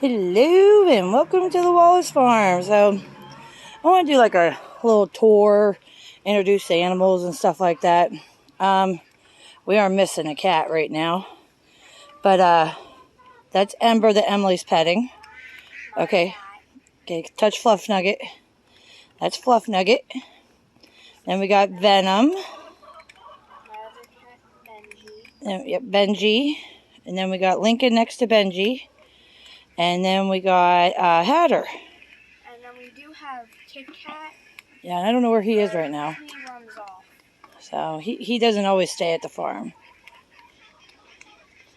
Hello and welcome to the Wallace Farm. So I want to do like a little tour, introduce the animals and stuff like that. We are missing a cat right now, but that's Ember that Emily's petting. Okay, touch Fluff Nugget. That's Fluff Nugget. Then we got Venom. Yep, Benji. And then we got Lincoln next to Benji. And then we got Hatter. And then we do have Kit Kat. Yeah, I don't know where he is right now. He runs off. So he doesn't always stay at the farm.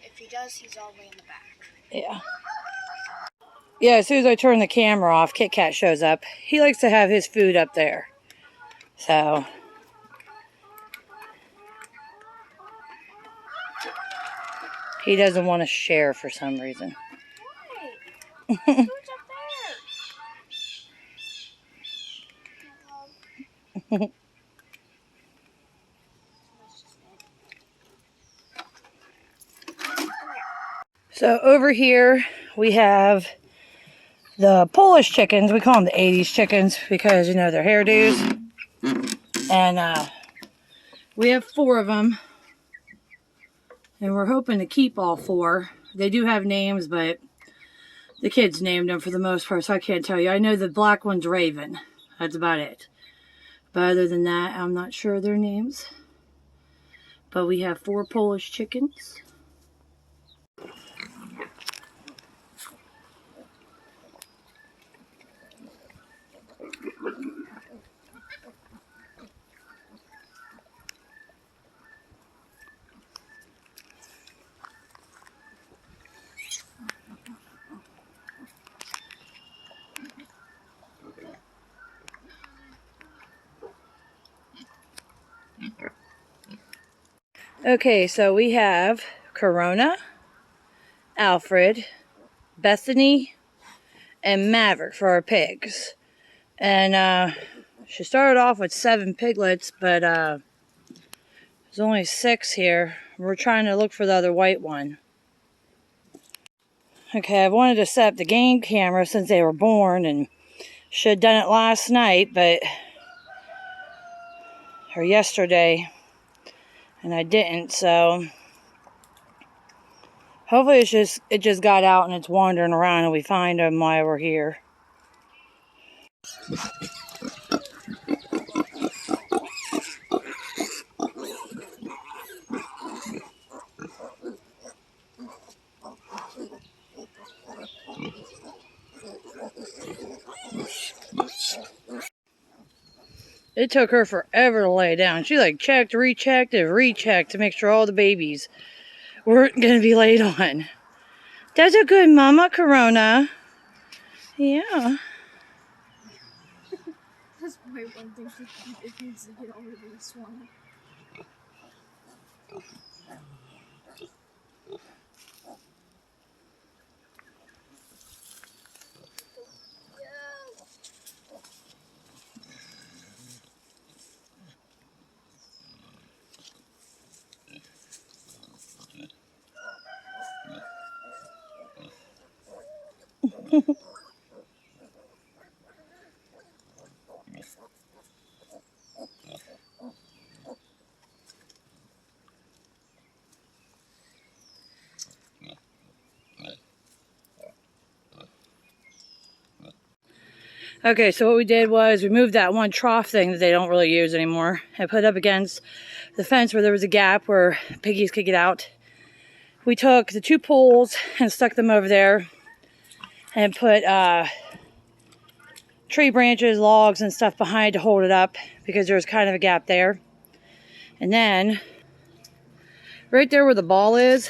If he does, he's all the way in the back. Yeah. Yeah, as soon as I turn the camera off, Kit Kat shows up. He likes to have his food up there. So he doesn't want to share for some reason. Why? Food's up there. So over here we have the Polish chickens. We call them the 80s chickens because, you know, their hairdos. And we have 4 of them. And we're hoping to keep all 4. They do have names, but the kids named them for the most part, so I can't tell you. I know the black one's Raven. That's about it. But other than that, I'm not sure their names. But we have 4 Polish chickens. Okay, so we have Corona, Alfred, Bethany, and Maverick for our pigs. And she started off with 7 piglets, but there's only 6 here. We're trying to look for the other white one. Okay, I wanted to set up the game camera since they were born, and should have done it last night, or yesterday, and I didn't, so hopefully it just got out and it's wandering around and we find them while we're here. It took her forever to lay down. She like checked, rechecked, and rechecked to make sure all the babies weren't going to be laid on. That's a good mama, Corona. Yeah. That's probably one thing it needs to get over this one. Okay, so what we did was we moved that one trough thing that they don't really use anymore and put it up against the fence where there was a gap where piggies could get out. We took the 2 poles and stuck them over there and put tree branches, logs, and stuff behind to hold it up because there was kind of a gap there. And then right there where the ball is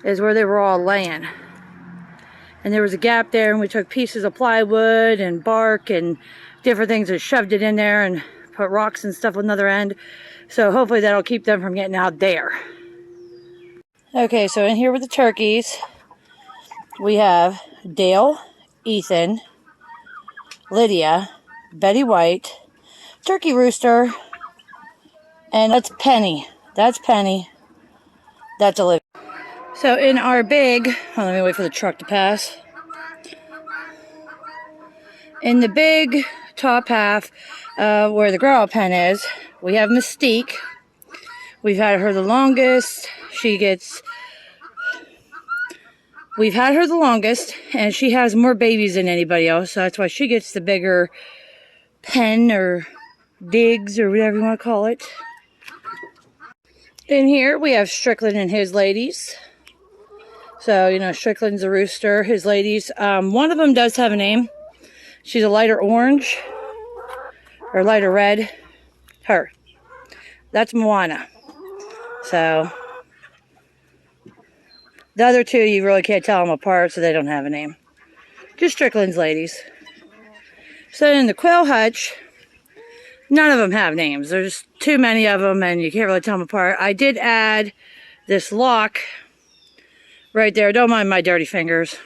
where they were all laying. And there was a gap there, and we took pieces of plywood and bark and different things and shoved it in there and put rocks and stuff on the other end. So hopefully that'll keep them from getting out there. Okay, so in here with the turkeys, we have Dale, Ethan, Lydia, Betty White, Turkey Rooster, and that's Penny. That's Penny. That's Olivia. So in our big, oh, let me wait for the truck to pass. In the big top half where the grow-out pen is, we have Mystique. We've had her the longest. We've had her the longest, and she has more babies than anybody else, so that's why she gets the bigger pen or digs or whatever you want to call it. In here, we have Strickland and his ladies. So, you know, Strickland's a rooster, his ladies. One of them does have a name. She's a lighter orange or lighter red. Her. That's Moana. So, the other two, you really can't tell them apart, so they don't have a name. Just Strickland's ladies. So in the quail hutch, none of them have names. There's too many of them, and you can't really tell them apart. I did add this lock right there. Don't mind my dirty fingers.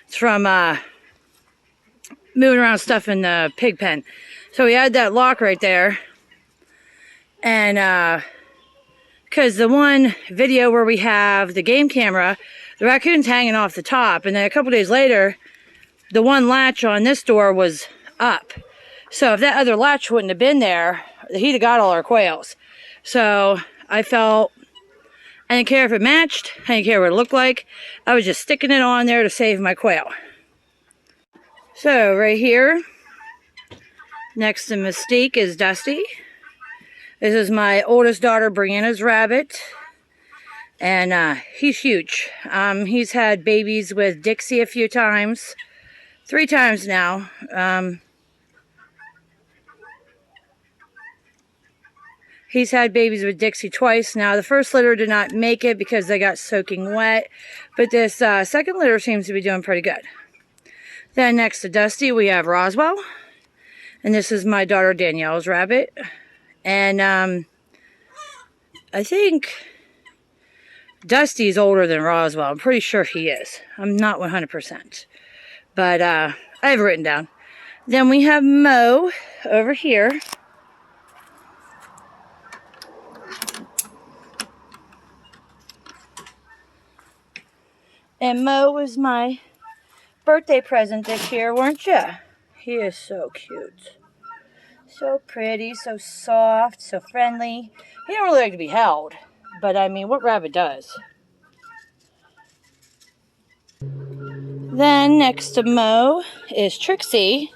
It's from moving around stuff in the pig pen. So we add that lock right there. And because the one video where we have the game camera, the raccoon's hanging off the top. And then a couple days later, the one latch on this door was up. So if that other latch wouldn't have been there, he'd have got all our quails. So I felt, I didn't care if it matched. I didn't care what it looked like. I was just sticking it on there to save my quail. So right here, next to Mystique is Dusty. This is my oldest daughter, Brianna's rabbit. And he's huge. He's had babies with Dixie a few times. 3 times now. He's had babies with Dixie twice now. The first litter did not make it because they got soaking wet. But this second litter seems to be doing pretty good. Then next to Dusty, we have Roswell. And this is my daughter Danielle's rabbit. And I think Dusty's older than Roswell. I'm pretty sure he is. I'm not 100%. But I have it written down. Then we have Mo over here. And Mo was my birthday present this year, weren't you? He is so cute. So pretty, so soft, so friendly. He don't really like to be held. But I mean, what rabbit does? Then next to Mo is Trixie.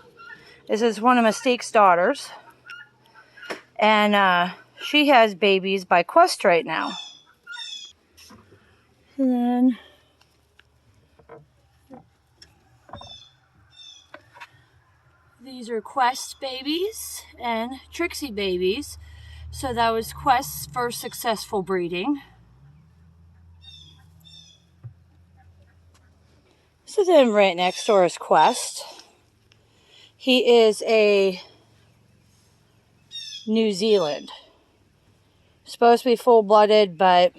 This is one of Mystique's daughters. And she has babies by Quest right now. And then these are Quest babies and Trixie babies. So that was Quest's first successful breeding. So then right next door is Quest. He is a New Zealand. Supposed to be full-blooded, but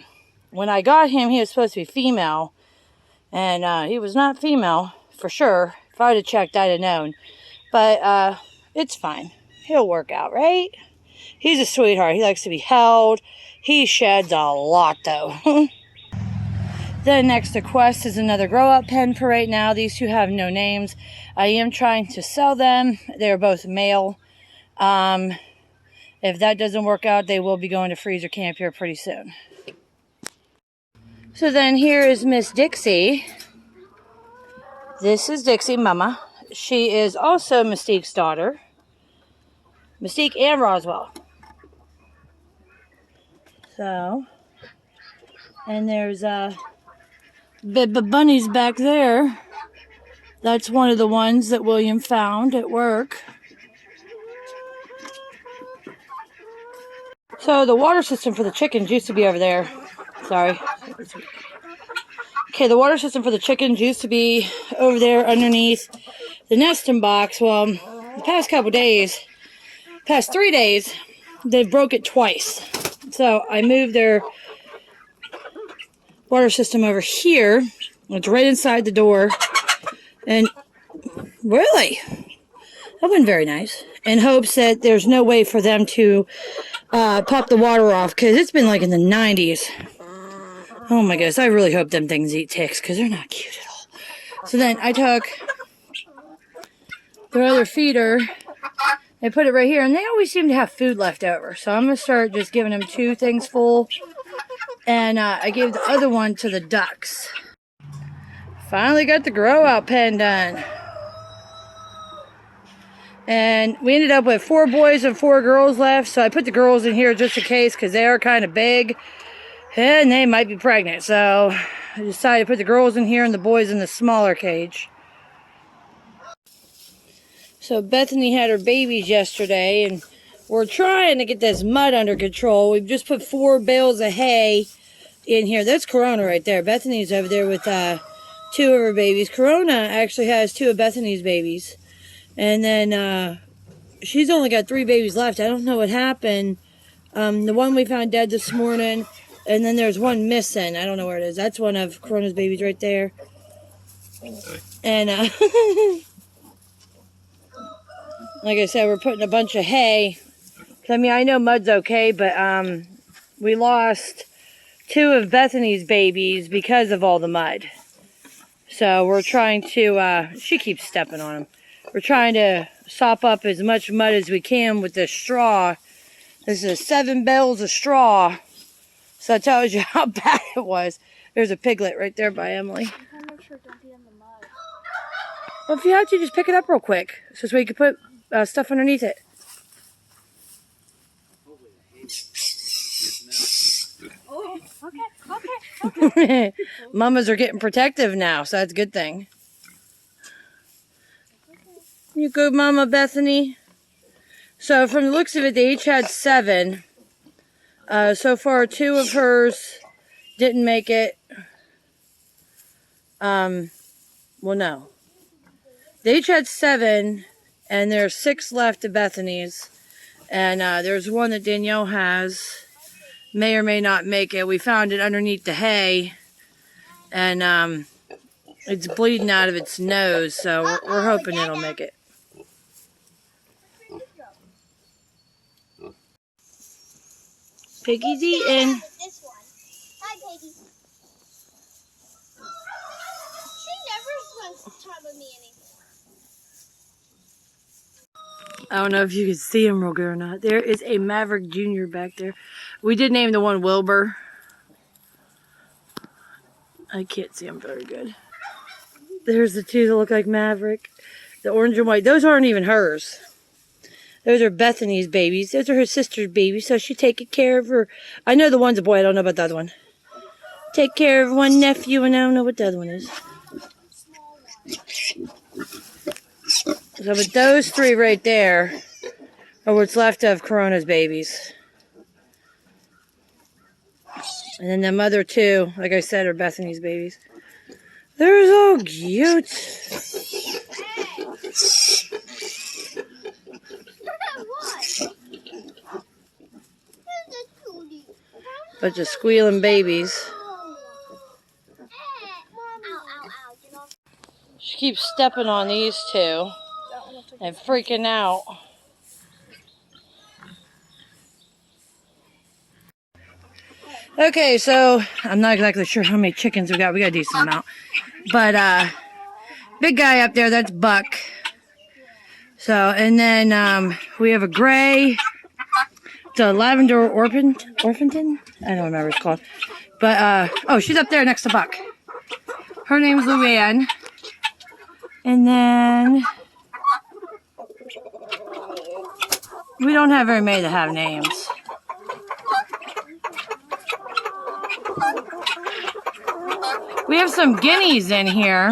when I got him, he was supposed to be female. And he was not female, for sure. If I would have checked, I'd have known. But it's fine. He'll work out, right? He's a sweetheart. He likes to be held. He sheds a lot, though. Then next to Quest is another grow-up pen for right now. These two have no names. I am trying to sell them. They're both male. If that doesn't work out, they will be going to freezer camp here pretty soon. So then here is Miss Dixie. This is Dixie, Mama. She is also Mystique's daughter. Mystique and Roswell. So, and there's bunnies back there. That's one of the ones that William found at work. So the water system for the chickens used to be over there. Sorry. Okay, the water system for the chickens used to be over there underneath the nesting box. Well, the past couple days, past 3 days, they've broke it twice. So I moved their water system over here. It's right inside the door. And really, that went very nice. In hopes that there's no way for them to pop the water off, because it's been like in the 90s. Oh my goodness, I really hope them things eat ticks because they're not cute at all. So then I took their other feeder, I put it right here, and they always seem to have food left over. So I'm going to start just giving them 2 things full. And I gave the other one to the ducks. Finally got the grow out pen done. And we ended up with 4 boys and 4 girls left. So I put the girls in here just in case because they are kind of big. And they might be pregnant. So I decided to put the girls in here and the boys in the smaller cage. So Bethany had her babies yesterday. And we're trying to get this mud under control. We've just put 4 bales of hay in here. That's Corona right there. Bethany's over there with 2 of her babies. Corona actually has 2 of Bethany's babies. And then she's only got 3 babies left. I don't know what happened. The one we found dead this morning. And then there's one missing. I don't know where it is. That's one of Corona's babies right there. And like I said, we're putting a bunch of hay. I mean, I know mud's okay, but we lost 2 of Bethany's babies because of all the mud. So we're trying to, she keeps stepping on them. We're trying to sop up as much mud as we can with this straw. This is 7 bales of straw. So that tells you how bad it was. There's a piglet right there by Emily. I'm not sure don't be in the mud. Well, if you have to, just pick it up real quick. So you can put stuff underneath it. Oh, okay. Mamas are getting protective now, so that's a good thing. You good, Mama Bethany? So from the looks of it, they each had 7. So far, 2 of hers didn't make it. Well, no. They each had 7, and there's 6 left of Bethany's. And there's one that Danielle has. May or may not make it. We found it underneath the hay. And it's bleeding out of its nose, so we're hoping it'll make it. Piggy's eating. This one. Hi, Piggy. She never wants to talk with me anymore. I don't know if you can see him real good or not. There is a Maverick Jr. back there. We did name the one Wilbur. I can't see him very good. There's the 2 that look like Maverick. The orange and white. Those aren't even hers. Those are Bethany's babies. Those are her sister's babies. So she taking care of her. I know the one's a boy. I don't know about the other one. Take care of one nephew, and I don't know what the other one is. So, but those 3 right there are what's left of Corona's babies. And then them other 2, like I said, are Bethany's babies. They're so cute. Bunch of squealing babies. She keeps stepping on these 2 and freaking out. Okay, so I'm not exactly sure how many chickens we got. We got a decent amount. But big guy up there, that's Buck. So, and then we have a gray. It's a Lavender Orpington? I don't remember what it's called. But, oh, she's up there next to Buck. Her name's Luann. And then we don't have very many that have names. We have some guineas in here.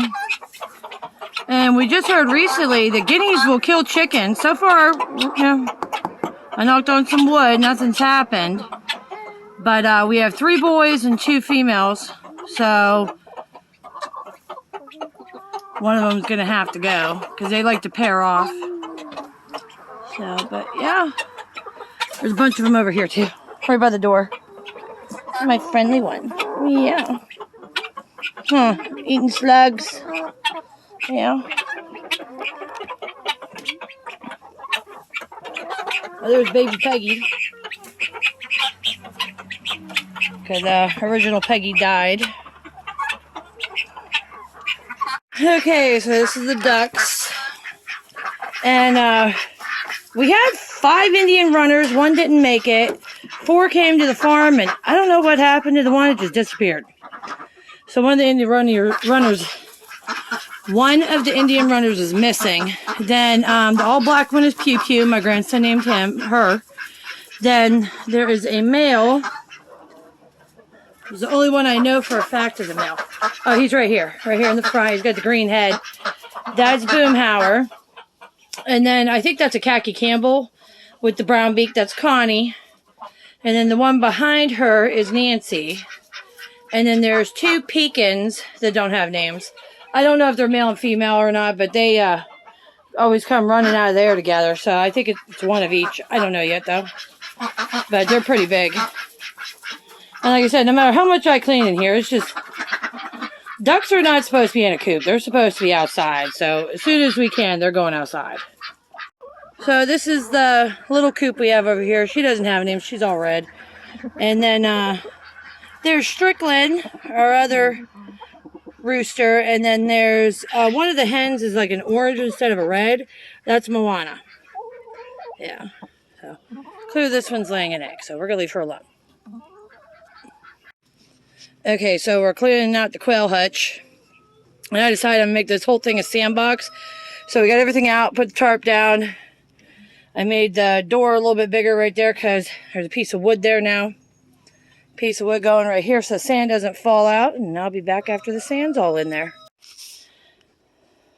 And we just heard recently that guineas will kill chickens. So far, you know, I knocked on some wood. Nothing's happened. But we have 3 boys and 2 females. So one of them's going to have to go. Because they like to pair off. So, but yeah. There's a bunch of them over here too. Right by the door. My friendly one. Yeah. Huh. Eating slugs. Yeah. Oh, there's baby Peggy. because original Peggy died. Okay, so this is the ducks. And we had 5 Indian runners. 1 didn't make it. 4 came to the farm, and I don't know what happened to the one. It just disappeared. So one of the Indian runners is missing. Then the all black one is Pew Pew. My grandson named her. Then there is a male. He's the only one I know for a fact is a male. Oh, he's right here in the front. He's got the green head. That's Boomhauer. And then I think that's a Khaki Campbell with the brown beak. That's Connie. And then the one behind her is Nancy. And then there's 2 Pekins that don't have names. I don't know if they're male and female or not, but they always come running out of there together. So I think it's one of each. I don't know yet, though. But they're pretty big. And like I said, no matter how much I clean in here, it's just... Ducks are not supposed to be in a coop. They're supposed to be outside. So as soon as we can, they're going outside. So this is the little coop we have over here. She doesn't have a name. She's all red. And then there's Strickland, our other rooster. And then there's one of the hens is like an orange instead of a red. That's Moana. Yeah. So clearly this one's laying an egg. So we're going to leave her alone. Okay, so we're cleaning out the quail hutch. And I decided to make this whole thing a sandbox. So we got everything out, put the tarp down. I made the door a little bit bigger right there because there's a piece of wood there now. Piece of wood going right here so the sand doesn't fall out. And I'll be back after the sand's all in there.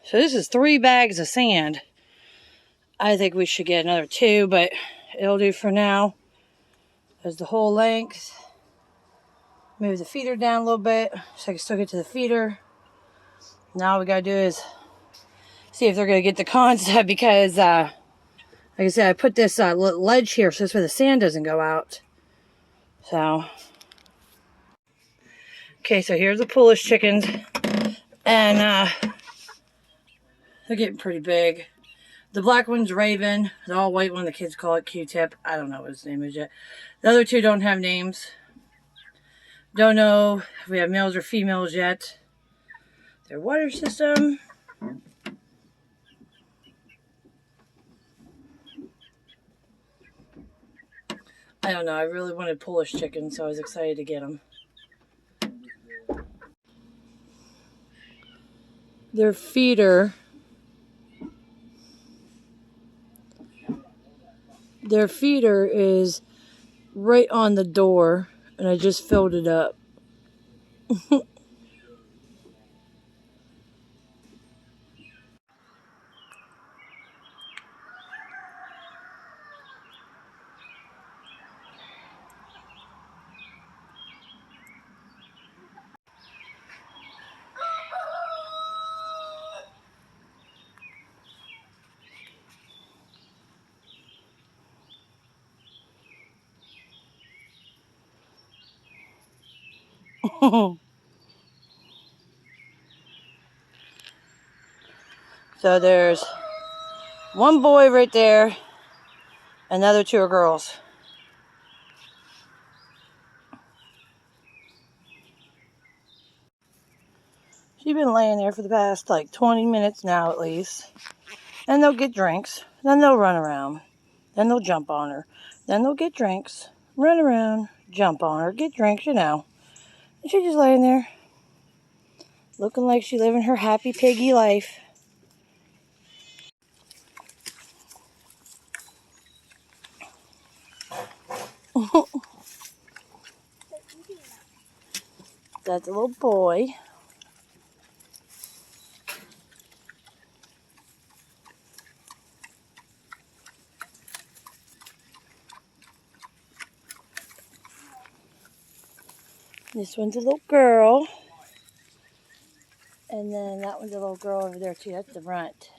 So this is 3 bags of sand. I think we should get another 2, but it'll do for now. There's the whole length. Move the feeder down a little bit so I can still get to the feeder. Now all we gotta do is see if they're gonna get the concept because, like I said, I put this ledge here so this way the sand doesn't go out. So, okay, so here's the Polish chickens, and they're getting pretty big. The black one's Raven. The all white one, the kids call it Q-Tip. I don't know what his name is yet. The other 2 don't have names. Don't know if we have males or females yet. Their water system. I don't know. I really wanted Polish chickens, so I was excited to get them. Their feeder. Their feeder is right on the door, and I just filled it up. So there's 1 boy right there, and the other 2 are girls. She's been laying there for the past like 20 minutes now at least. And they'll get drinks, then they'll run around, then they'll jump on her, then they'll get drinks, run around, jump on her, get drinks, you know. And she's just laying there, looking like she's living her happy piggy life. That's a little boy. This one's a little girl. And then that one's a little girl over there too. That's the runt.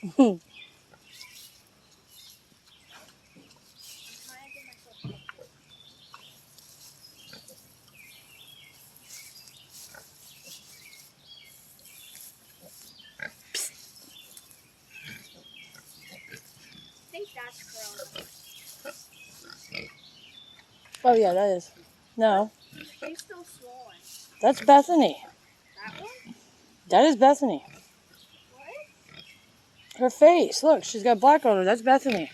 I think that's Corona. Oh yeah, that is. No, He's still swollen. that's Bethany. That one? That is Bethany. What? Her face. Look, she's got black on her. That's Bethany.